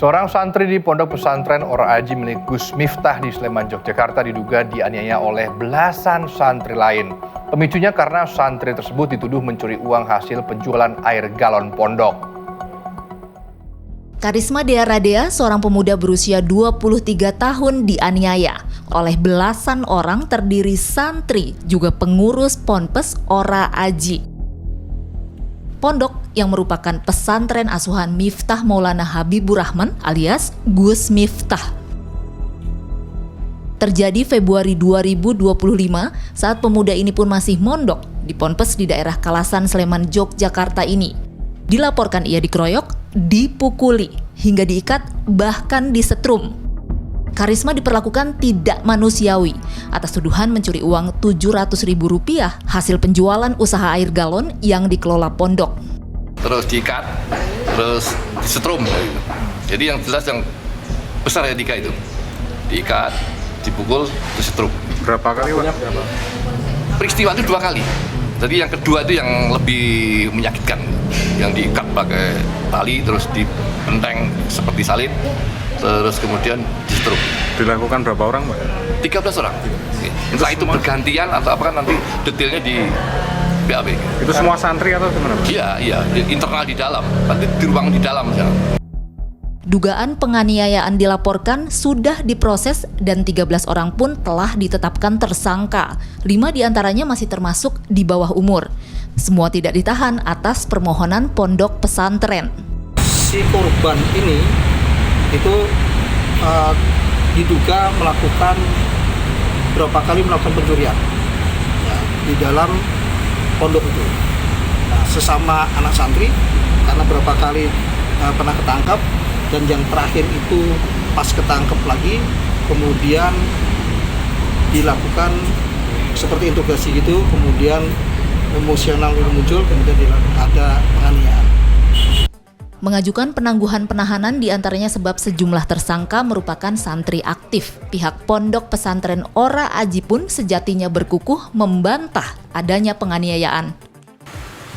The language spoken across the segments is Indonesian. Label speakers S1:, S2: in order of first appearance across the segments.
S1: Seorang santri di Pondok Pesantren Ora Aji milik Gus Miftah di Sleman, Yogyakarta diduga dianiaya oleh belasan santri lain. Pemicunya karena santri tersebut dituduh mencuri uang hasil penjualan air galon pondok.
S2: Karisma Dea Radea, seorang pemuda berusia 23 tahun dianiaya oleh belasan orang terdiri santri juga pengurus Ponpes Ora Aji. Pondok yang merupakan pesantren asuhan Miftah Maulana Habibur Rahman alias Gus Miftah. Terjadi Februari 2025 saat pemuda ini pun masih mondok di Ponpes di daerah Kalasan, Sleman, Yogyakarta ini. Dilaporkan ia dikeroyok, dipukuli, hingga diikat, bahkan disetrum. Karisma diperlakukan tidak manusiawi atas tuduhan mencuri uang Rp700.000 hasil penjualan usaha air galon yang dikelola pondok.
S3: Terus diikat, terus disetrum. Jadi yang jelas yang besar ya itu. Diikat, dipukul, disetrum.
S4: Berapa kali, Pak?
S3: Peristiwa itu 2 kali. Jadi yang kedua itu yang lebih menyakitkan. Yang diikat pakai tali, terus dipenteng seperti salib, terus kemudian disetrum.
S4: Dilakukan berapa orang, Pak?
S3: 13 orang. Entah itu bergantian atau apa kan nanti detailnya di BAP.
S4: Itu semua santri atau gimana, Pak?
S3: Iya, internal di dalam. Nanti di ruang di dalam.
S2: Dugaan penganiayaan dilaporkan sudah diproses dan 13 orang pun telah ditetapkan tersangka. 5 diantaranya masih termasuk di bawah umur. Semua tidak ditahan atas permohonan pondok pesantren.
S5: Si korban ini itu diduga melakukan berapa kali melakukan pencurian ya, di dalam pondok itu. Nah, sesama anak santri karena berapa kali pernah ketangkap, dan yang terakhir itu pas ketangkep lagi kemudian dilakukan seperti interogasi gitu, kemudian emosional muncul, kemudian ada penganiayaan.
S2: Mengajukan penangguhan penahanan diantaranya sebab sejumlah tersangka merupakan santri aktif. Pihak Pondok Pesantren Ora Aji pun sejatinya berkukuh membantah adanya penganiayaan.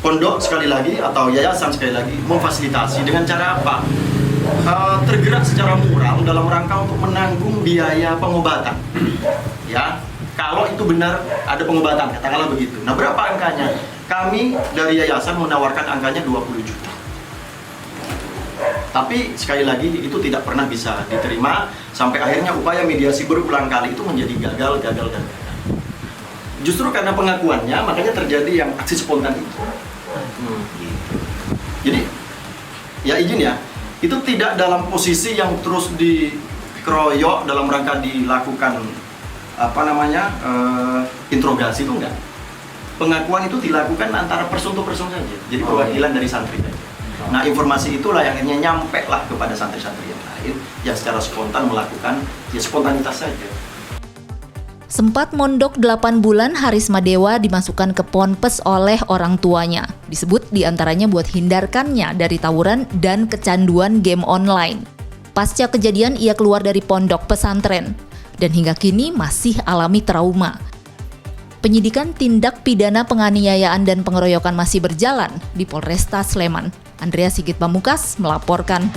S6: Pondok sekali lagi atau yayasan sekali lagi memfasilitasi dengan cara apa? Tergerak secara moral dalam rangka untuk menanggung biaya pengobatan. Ya, kalau itu benar ada pengobatan, katakanlah begitu. Nah, berapa angkanya? Kami dari yayasan menawarkan angkanya 20 juta. Tapi sekali lagi itu tidak pernah bisa diterima sampai akhirnya upaya mediasi berulang kali itu menjadi gagal. Justru karena pengakuannya makanya terjadi yang aksi spontan itu. Jadi ya izin ya, itu tidak dalam posisi yang terus dikeroyok dalam rangka dilakukan interogasi, itu enggak. Pengakuan itu dilakukan antara person to person saja. Jadi perwakilan dari santri saja. Nah, informasi itulah yang akhirnya nyampe lah kepada santri-santri yang lain yang secara spontan melakukan ya spontanitas saja.
S2: Sempat mondok 8 bulan, Harisma Dewa dimasukkan ke Ponpes oleh orang tuanya. Disebut diantaranya buat hindarkannya dari tawuran dan kecanduan game online. Pasca kejadian ia keluar dari pondok pesantren dan hingga kini masih alami trauma. Penyidikan tindak pidana penganiayaan dan pengeroyokan masih berjalan di Polresta Sleman. Andrea Sigit Pamungkas melaporkan.